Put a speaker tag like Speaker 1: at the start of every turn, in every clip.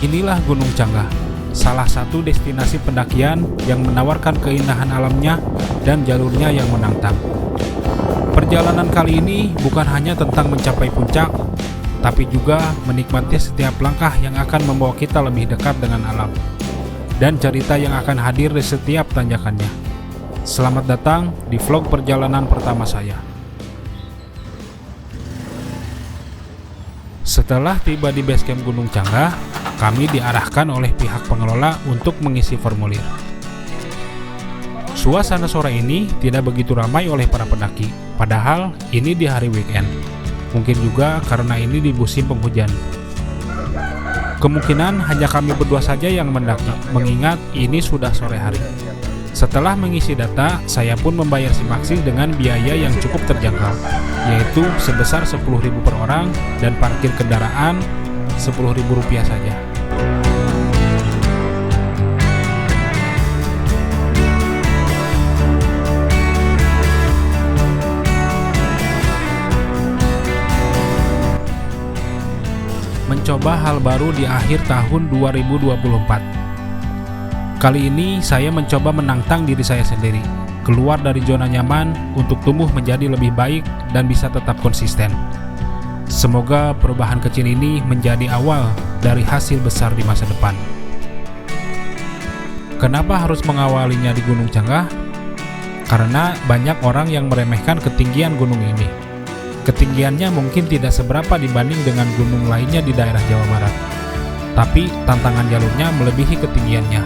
Speaker 1: Inilah Gunung Canggah, salah satu destinasi pendakian yang menawarkan keindahan alamnya dan jalurnya yang menantang. Perjalanan kali ini bukan hanya tentang mencapai puncak, tapi juga menikmati setiap langkah yang akan membawa kita lebih dekat dengan alam, dan cerita yang akan hadir di setiap tanjakannya. Selamat datang di vlog perjalanan pertama saya. Setelah tiba di base camp Gunung Canggah, kami diarahkan oleh pihak pengelola untuk mengisi formulir. Suasana sore ini tidak begitu ramai oleh para pendaki, padahal ini di hari weekend. Mungkin juga karena ini di musim penghujan. Kemungkinan hanya kami berdua saja yang mendaki, mengingat ini sudah sore hari. Setelah mengisi data, saya pun membayar SIM dengan biaya yang cukup terjangkau, yaitu sebesar Rp10.000 per orang dan parkir kendaraan Rp10.000 saja. Mencoba hal baru di akhir tahun 2024. Kali ini saya mencoba menantang diri saya sendiri, keluar dari zona nyaman untuk tumbuh menjadi lebih baik dan bisa tetap konsisten. Semoga perubahan kecil ini menjadi awal dari hasil besar di masa depan. Kenapa harus mengawalinya di Gunung Canggah? Karena banyak orang yang meremehkan ketinggian gunung ini. Ketinggiannya mungkin tidak seberapa dibanding dengan gunung lainnya di daerah Jawa Barat, tapi tantangan jalurnya melebihi ketinggiannya.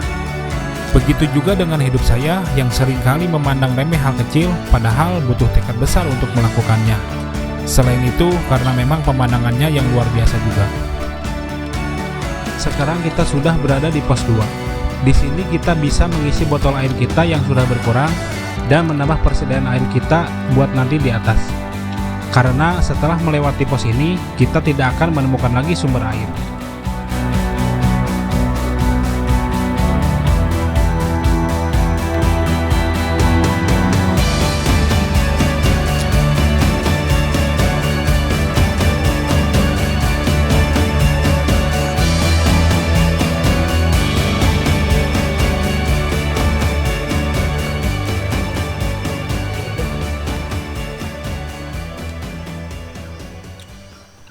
Speaker 1: Begitu juga dengan hidup saya yang seringkali memandang remeh hal kecil, padahal butuh tekad besar untuk melakukannya. Selain itu, karena memang pemandangannya yang luar biasa juga. Sekarang kita sudah berada di pos 2. Di sini kita bisa mengisi botol air kita yang sudah berkurang dan menambah persediaan air kita buat nanti di atas. Karena setelah melewati pos ini, kita tidak akan menemukan lagi sumber air.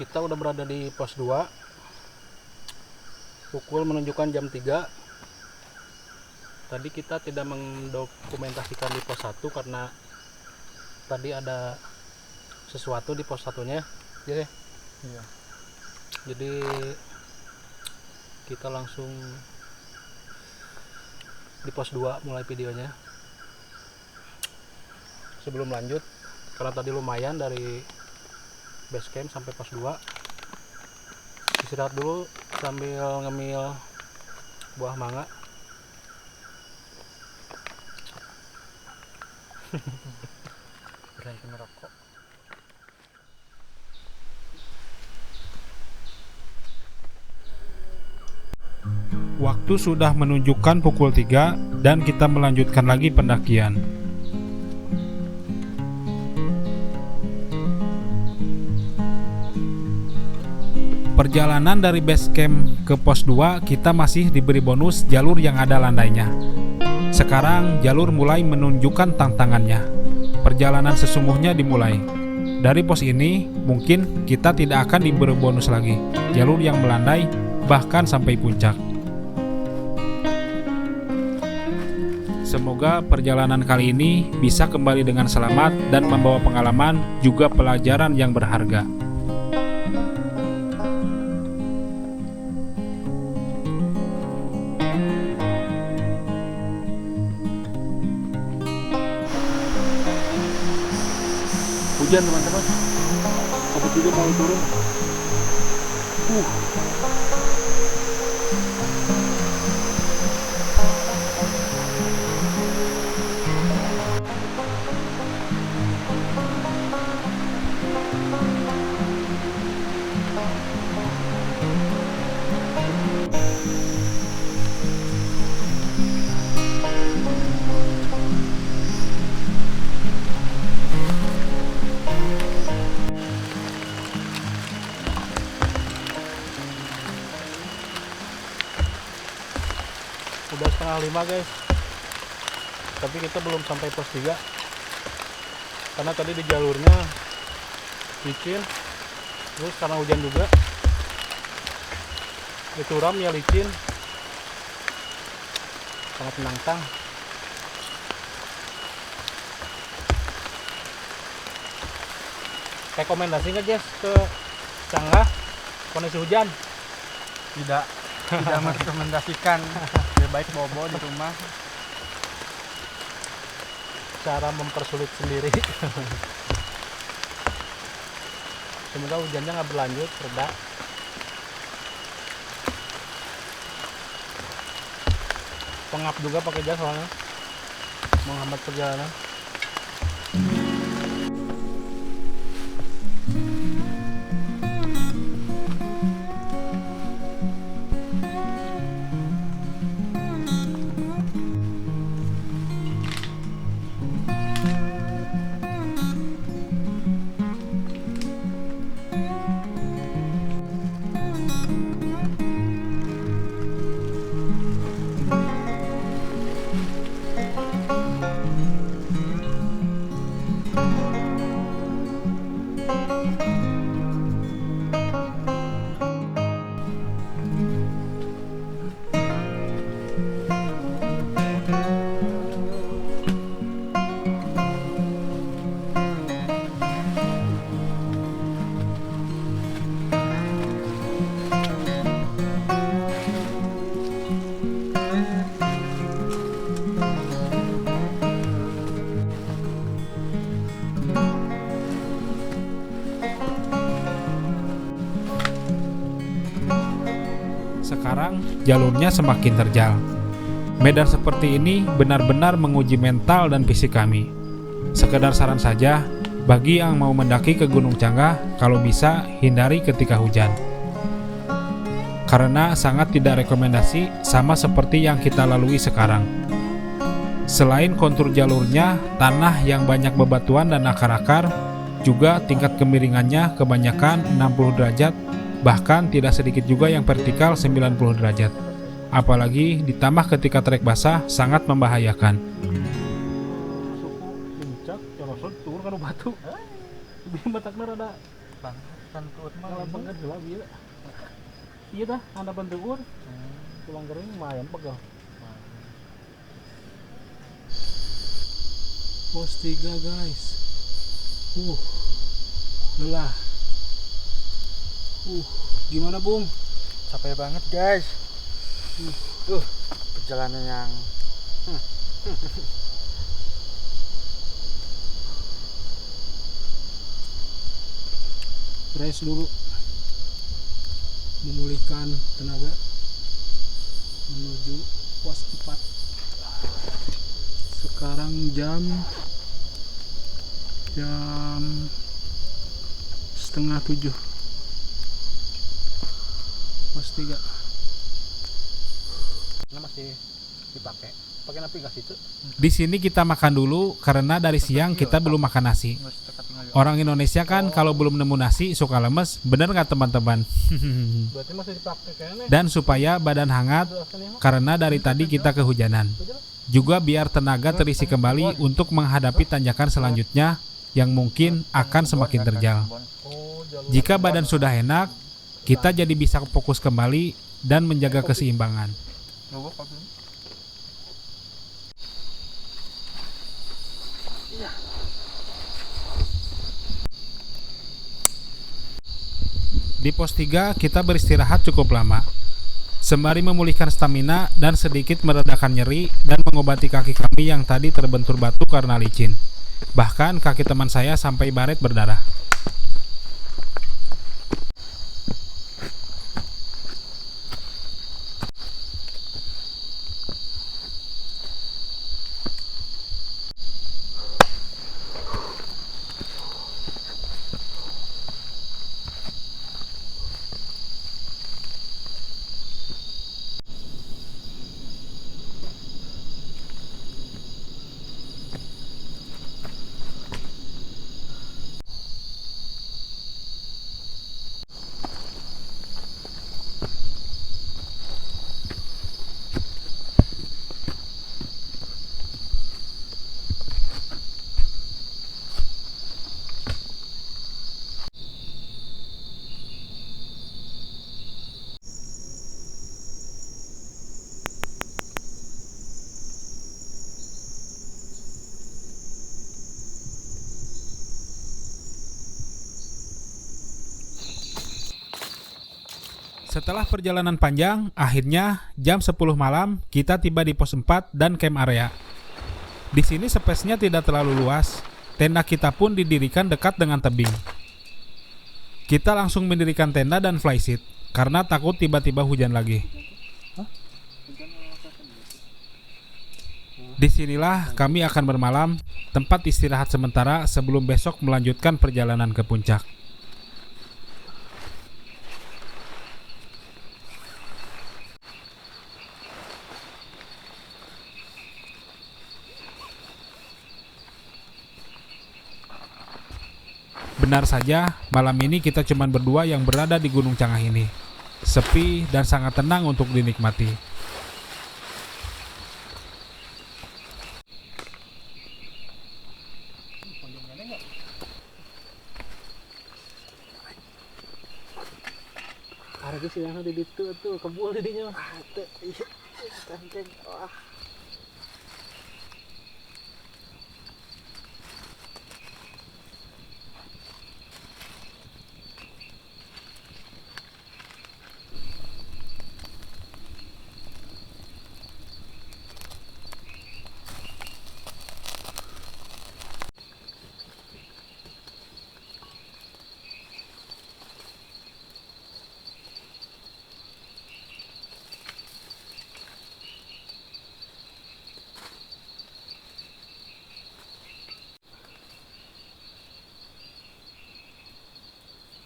Speaker 1: Kita udah berada di pos 2. Pukul menunjukkan jam 3. Tadi kita tidak mendokumentasikan di pos 1 karena tadi ada sesuatu di pos 1-nya. Iya. Jadi kita langsung di pos 2 mulai videonya. Sebelum lanjut,
Speaker 2: karena tadi lumayan dari base camp sampai pos 2. Istirahat dulu sambil ngemil buah mangga. Berhenti ngerokok.
Speaker 1: Waktu sudah menunjukkan pukul 3 dan kita melanjutkan lagi pendakian. Perjalanan dari base camp ke pos 2 kita masih diberi bonus jalur yang ada landainya. Sekarang jalur mulai menunjukkan tantangannya. Perjalanan sesungguhnya dimulai. Dari pos ini mungkin kita tidak akan diberi bonus lagi. Jalur yang melandai bahkan sampai puncak. Semoga perjalanan kali ini bisa kembali dengan selamat dan membawa pengalaman juga pelajaran yang berharga.
Speaker 2: Hujan teman-teman, kabut juga mau turun. Udah 4:30 guys, tapi kita belum sampai pos 3 karena tadi di jalurnya licin, terus karena hujan juga itu ram ya licin, sangat menantang. Rekomendasi nggak Jess ke Canggah kondisi hujan?
Speaker 3: Tidak merekomendasikan. Lebih baik bobo di rumah.
Speaker 2: Cara mempersulit sendiri. Semoga hujannya nggak berlanjut, reda. Pengap juga pakai jas soalnya menghambat perjalanan.
Speaker 1: Sekarang jalurnya semakin terjal. Medan seperti ini benar-benar menguji mental dan fisik kami. Sekedar saran saja, bagi yang mau mendaki ke Gunung Canggah, kalau bisa hindari ketika hujan. Karena sangat tidak rekomendasi, sama seperti yang kita lalui sekarang. Selain kontur jalurnya, tanah yang banyak bebatuan dan akar-akar, juga tingkat kemiringannya kebanyakan 60 derajat, bahkan tidak sedikit juga yang vertikal 90 derajat. Apalagi ditambah ketika trek basah sangat membahayakan.
Speaker 2: Suku puncak, corosot turun kan batu. Di batakna rada
Speaker 3: Tantut
Speaker 2: malah banget heula bieu. Iya dah, anda bantuur. Pulang kering lumayan pegal. Pos 3 guys. Lelah. Gimana Bung?
Speaker 3: capek banget guys. Perjalanan yang
Speaker 2: rest dulu, memulihkan tenaga menuju pos 4. Sekarang jam setengah 7, pos 3. Ini masih dipakai navigasi itu.
Speaker 1: Di sini kita makan dulu karena dari siang kita belum makan nasi. Orang Indonesia kan kalau belum nemu nasi suka lemes, bener nggak teman-teman?
Speaker 2: Berarti masih dipakai kayaknya.
Speaker 1: Dan supaya badan hangat karena dari tadi kita kehujanan. Juga biar tenaga terisi kembali untuk menghadapi tanjakan selanjutnya yang mungkin akan semakin terjal. Jika badan sudah enak, kita jadi bisa fokus kembali dan menjaga keseimbangan. Di pos 3 kita beristirahat cukup lama, sembari memulihkan stamina dan sedikit meredakan nyeri dan mengobati kaki kami yang tadi terbentur batu karena licin. Bahkan kaki teman saya sampai baret berdarah. Setelah perjalanan panjang, akhirnya jam 10 malam kita tiba di pos 4 dan camp area. Di sini space-nya tidak terlalu luas. Tenda kita pun didirikan dekat dengan tebing. Kita langsung mendirikan tenda dan flysheet karena takut tiba-tiba hujan lagi. Disinilah kami akan bermalam, tempat istirahat sementara sebelum besok melanjutkan perjalanan ke puncak. Benar saja, malam ini kita cuma berdua yang berada di Gunung Cangah ini. Sepi dan sangat tenang untuk dinikmati.
Speaker 2: Harga sih yang ada di tuh kebul didinya. Iya, tangkeng. Wah.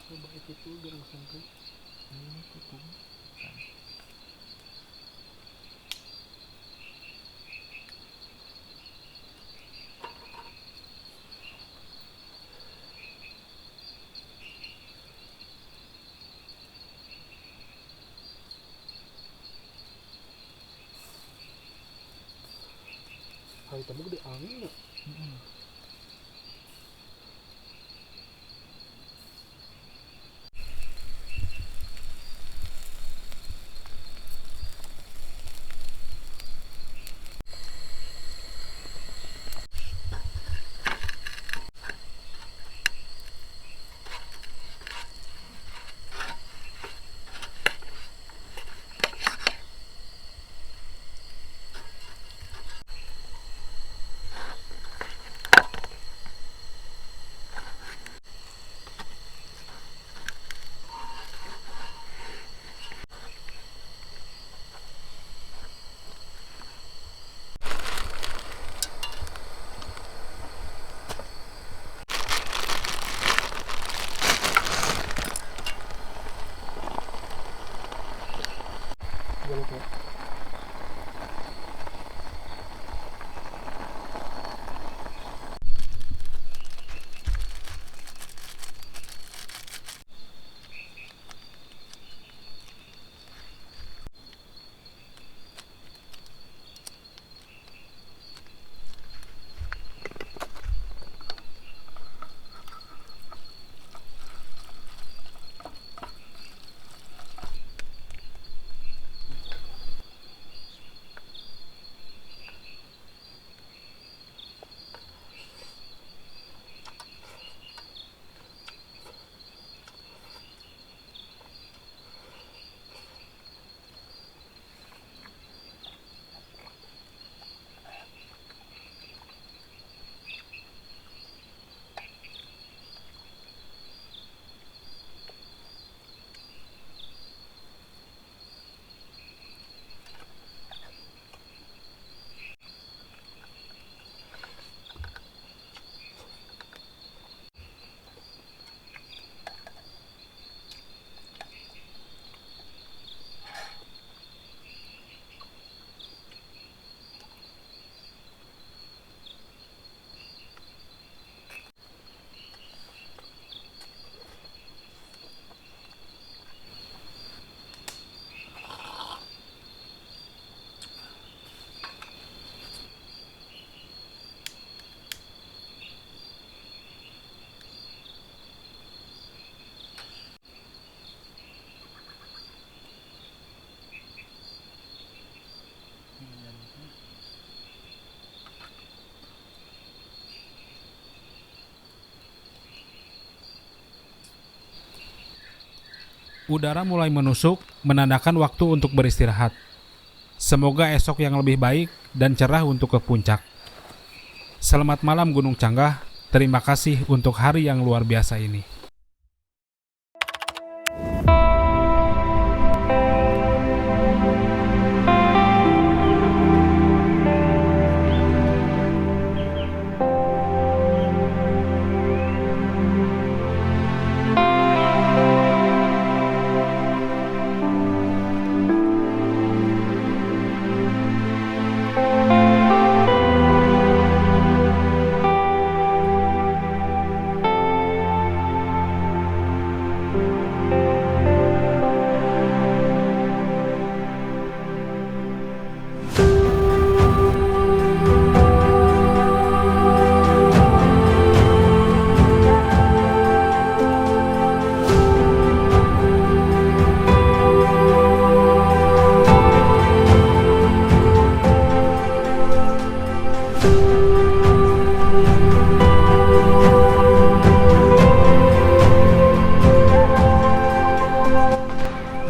Speaker 2: Coba itu biar sampai ini tutup. Hari tadi gede angin nggak?
Speaker 1: Udara mulai menusuk, menandakan waktu untuk beristirahat. Semoga esok yang lebih baik dan cerah untuk ke puncak. Selamat malam Gunung Canggah, terima kasih untuk hari yang luar biasa ini.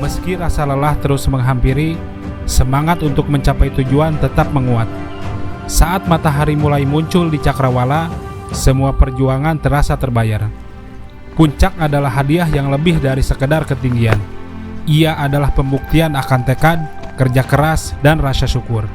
Speaker 1: Meski rasa lelah terus menghampiri, semangat untuk mencapai tujuan tetap menguat. Saat matahari mulai muncul di cakrawala, semua perjuangan terasa terbayar. Puncak adalah hadiah yang lebih dari sekedar ketinggian. Ia adalah pembuktian akan tekad, kerja keras, dan rasa syukur.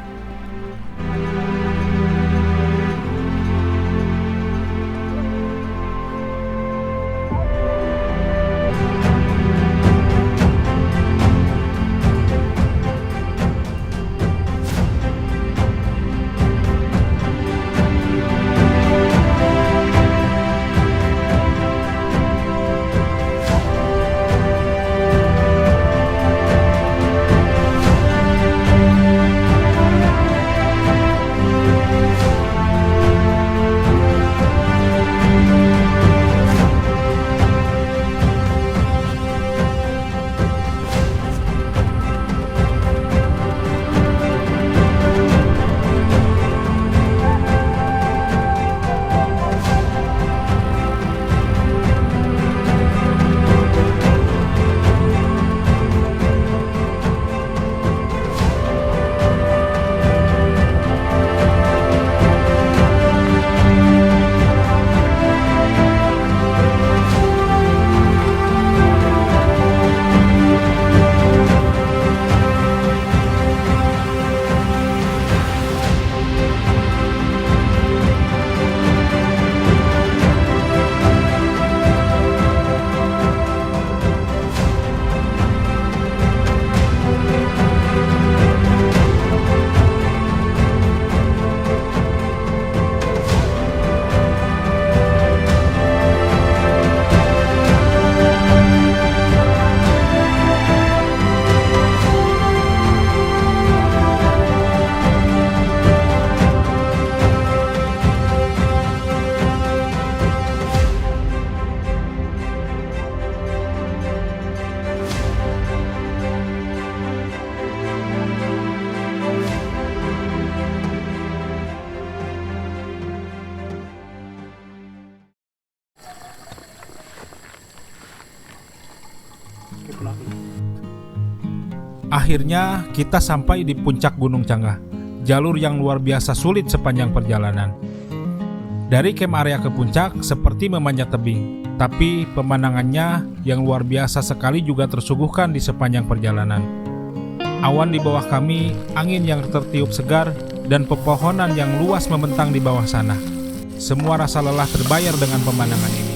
Speaker 1: Akhirnya kita sampai di puncak Gunung Canggah, jalur yang luar biasa sulit sepanjang perjalanan. Dari camp area ke puncak seperti memanjat tebing, tapi pemandangannya yang luar biasa sekali juga tersuguhkan di sepanjang perjalanan. Awan di bawah kami, angin yang tertiup segar, dan pepohonan yang luas membentang di bawah sana. Semua rasa lelah terbayar dengan pemandangan ini.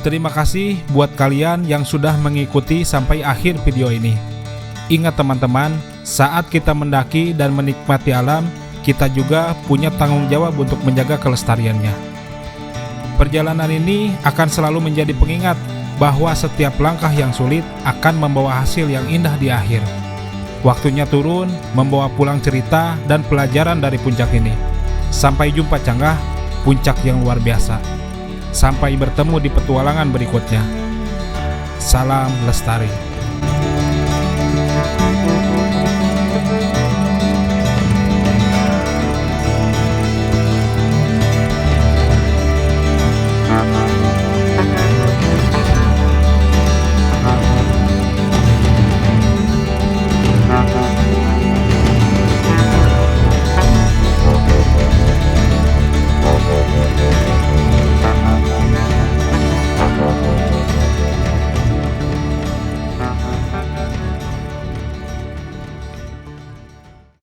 Speaker 1: Terima kasih buat kalian yang sudah mengikuti sampai akhir video ini. Ingat teman-teman, saat kita mendaki dan menikmati alam, kita juga punya tanggung jawab untuk menjaga kelestariannya. Perjalanan ini akan selalu menjadi pengingat bahwa setiap langkah yang sulit akan membawa hasil yang indah di akhir. Waktunya turun, membawa pulang cerita dan pelajaran dari puncak ini. Sampai jumpa Canggah, puncak yang luar biasa. Sampai bertemu di petualangan berikutnya. Salam lestari.